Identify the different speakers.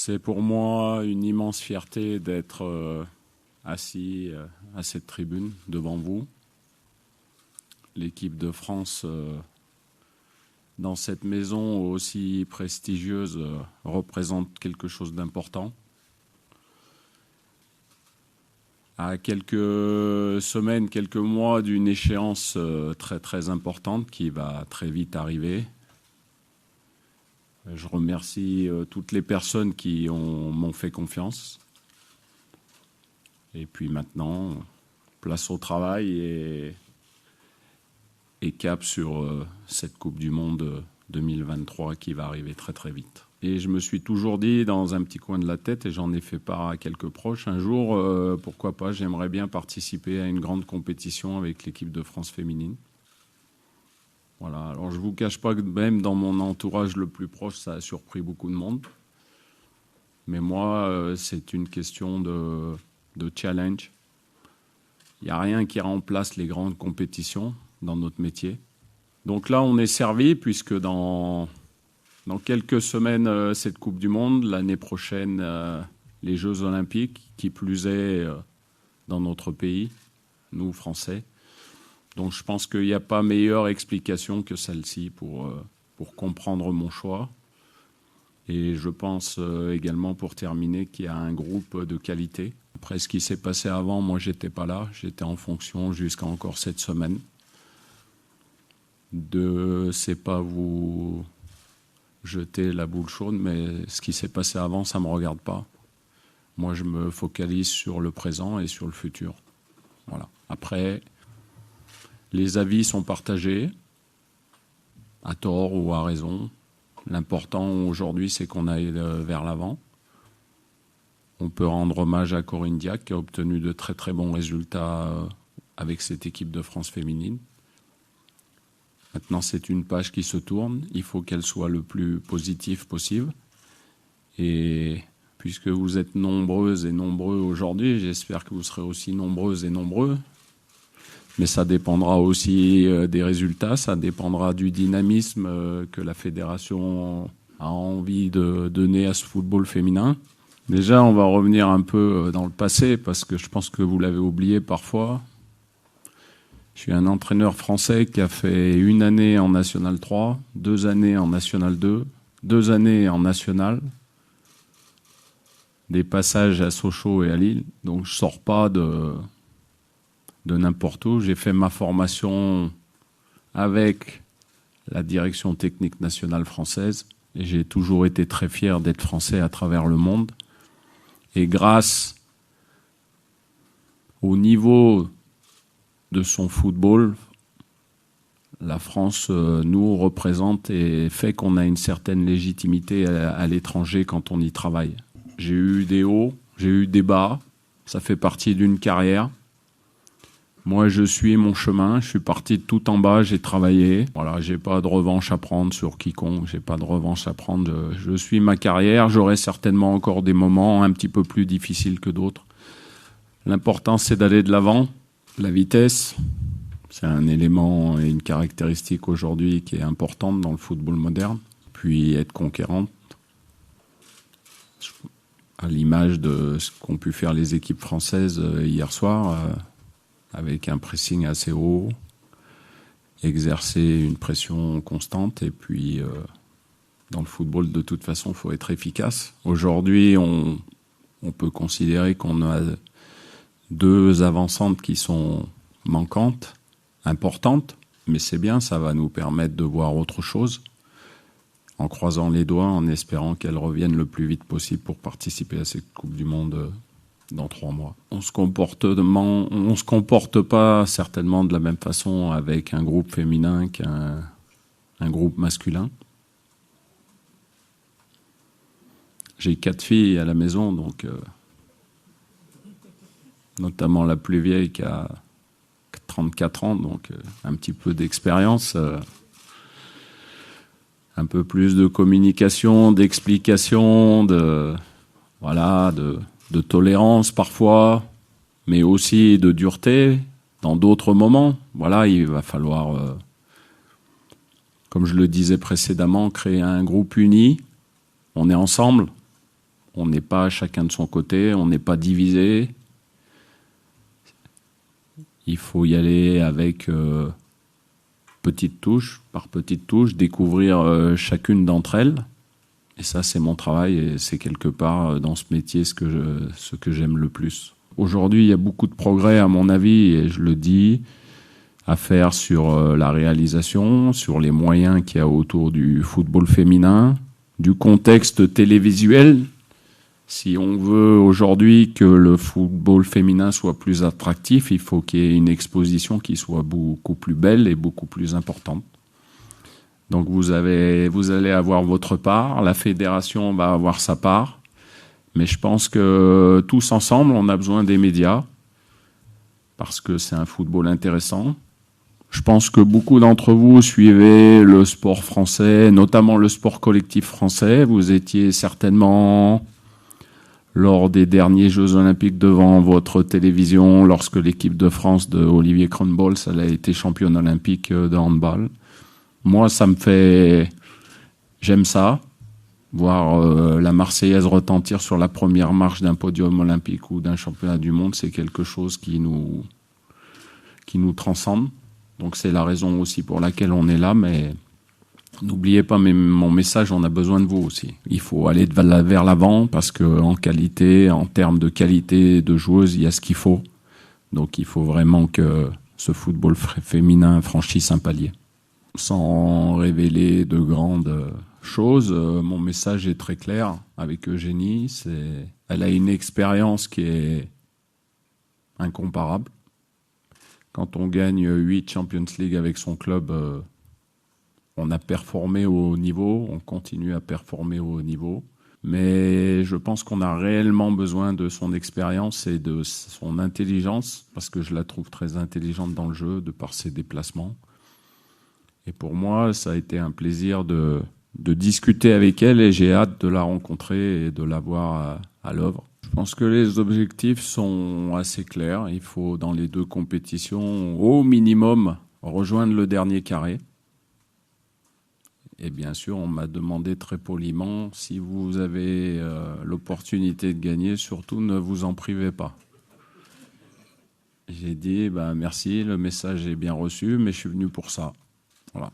Speaker 1: C'est pour moi une immense fierté d'être assis à cette tribune devant vous. L'équipe de France, dans cette maison aussi prestigieuse, représente quelque chose d'important. À quelques semaines, quelques mois d'une échéance très très importante qui va très vite arriver. Je remercie toutes les personnes qui m'ont fait confiance. Et puis maintenant, place au travail et cap sur cette Coupe du Monde 2023 qui va arriver très très vite. Et je me suis toujours dit dans un petit coin de la tête, et j'en ai fait part à quelques proches, un jour, pourquoi pas, j'aimerais bien participer à une grande compétition avec l'équipe de France féminine. Voilà, alors je ne vous cache pas que même dans mon entourage le plus proche, ça a surpris beaucoup de monde. Mais moi, c'est une question de challenge. Il n'y a rien qui remplace les grandes compétitions dans notre métier. Donc là, on est servi puisque dans quelques semaines, cette Coupe du Monde, l'année prochaine, les Jeux Olympiques, qui plus est dans notre pays, nous, Français. Donc je pense qu'il n'y a pas meilleure explication que celle-ci pour comprendre mon choix. Et je pense également, pour terminer, qu'il y a un groupe de qualité. Après ce qui s'est passé avant, moi, je n'étais pas là. J'étais en fonction jusqu'à encore cette semaine. C'est pas vous jeter la boule chaude, mais ce qui s'est passé avant, ça ne me regarde pas. Moi, je me focalise sur le présent et sur le futur. Voilà. Après, les avis sont partagés, à tort ou à raison. L'important aujourd'hui, c'est qu'on aille vers l'avant. On peut rendre hommage à Corinne Diacre, qui a obtenu de très très bons résultats avec cette équipe de France féminine. Maintenant, c'est une page qui se tourne. Il faut qu'elle soit le plus positive possible. Et puisque vous êtes nombreuses et nombreux aujourd'hui, j'espère que vous serez aussi nombreuses et nombreux. Mais ça dépendra aussi des résultats, ça dépendra du dynamisme que la fédération a envie de donner à ce football féminin. Déjà, on va revenir un peu dans le passé, parce que je pense que vous l'avez oublié parfois. Je suis un entraîneur français qui a fait 1 année en National 3, 2 années en National 2, 2 années en National, des passages à Sochaux et à Lille. Donc je ne sors pas de n'importe où. J'ai fait ma formation avec la direction technique nationale française et j'ai toujours été très fier d'être français à travers le monde. Et grâce au niveau de son football, la France nous représente et fait qu'on a une certaine légitimité à l'étranger quand on y travaille. J'ai eu des hauts, j'ai eu des bas, ça fait partie d'une carrière. Moi, je suis mon chemin, je suis parti de tout en bas, j'ai travaillé. Voilà, j'ai pas de revanche à prendre sur quiconque, j'ai pas de revanche à prendre. Je suis ma carrière, j'aurai certainement encore des moments un petit peu plus difficiles que d'autres. L'important, c'est d'aller de l'avant. La vitesse, c'est un élément et une caractéristique aujourd'hui qui est importante dans le football moderne. Puis être conquérante, à l'image de ce qu'ont pu faire les équipes françaises hier soir, avec un pressing assez haut, exercer une pression constante. Et puis, dans le football, de toute façon, il faut être efficace. Aujourd'hui, on peut considérer qu'on a 2 avancantes qui sont manquantes, importantes, mais c'est bien, ça va nous permettre de voir autre chose, en croisant les doigts, en espérant qu'elles reviennent le plus vite possible pour participer à cette Coupe du Monde dans 3 mois. On se comporte pas certainement de la même façon avec un groupe féminin qu'un groupe masculin. J'ai 4 filles à la maison, donc notamment la plus vieille qui a 34 ans, donc un petit peu d'expérience, un peu plus de communication, d'explication, de tolérance parfois, mais aussi de dureté dans d'autres moments. Voilà, il va falloir, comme je le disais précédemment, créer un groupe uni. On est ensemble, On n'est pas chacun de son côté, on n'est pas divisé. Il faut y aller avec petite touche par petite touche, découvrir chacune d'entre elles. Et ça, c'est mon travail et c'est quelque part dans ce métier ce que j'aime le plus. Aujourd'hui, il y a beaucoup de progrès, à mon avis, et je le dis, à faire sur la réalisation, sur les moyens qu'il y a autour du football féminin, du contexte télévisuel. Si on veut aujourd'hui que le football féminin soit plus attractif, il faut qu'il y ait une exposition qui soit beaucoup plus belle et beaucoup plus importante. Donc vous allez avoir votre part, la fédération va avoir sa part, mais je pense que tous ensemble, on a besoin des médias, parce que c'est un football intéressant. Je pense que beaucoup d'entre vous suivez le sport français, notamment le sport collectif français. Vous étiez certainement lors des derniers Jeux Olympiques devant votre télévision, lorsque l'équipe de France de Olivier Kronbols a été championne olympique de handball. Moi, j'aime ça, voir la Marseillaise retentir sur la première marche d'un podium olympique ou d'un championnat du monde, c'est quelque chose qui nous transcende. Donc c'est la raison aussi pour laquelle on est là, mais n'oubliez pas mon message, on a besoin de vous aussi. Il faut aller vers l'avant parce qu'en termes de qualité de joueuse, il y a ce qu'il faut. Donc il faut vraiment que ce football féminin franchisse un palier. Sans révéler de grandes choses, mon message est très clair avec Eugénie. Elle a une expérience qui est incomparable. Quand on gagne 8 Champions League avec son club, on a performé au haut niveau, on continue à performer au haut niveau. Mais je pense qu'on a réellement besoin de son expérience et de son intelligence, parce que je la trouve très intelligente dans le jeu, de par ses déplacements. Et pour moi, ça a été un plaisir de discuter avec elle et j'ai hâte de la rencontrer et de la voir à l'œuvre. Je pense que les objectifs sont assez clairs. Il faut, dans les deux compétitions, au minimum, rejoindre le dernier carré. Et bien sûr, on m'a demandé très poliment, si vous avez l'opportunité de gagner, surtout ne vous en privez pas. J'ai dit, merci, le message est bien reçu, mais je suis venu pour ça. Voilà.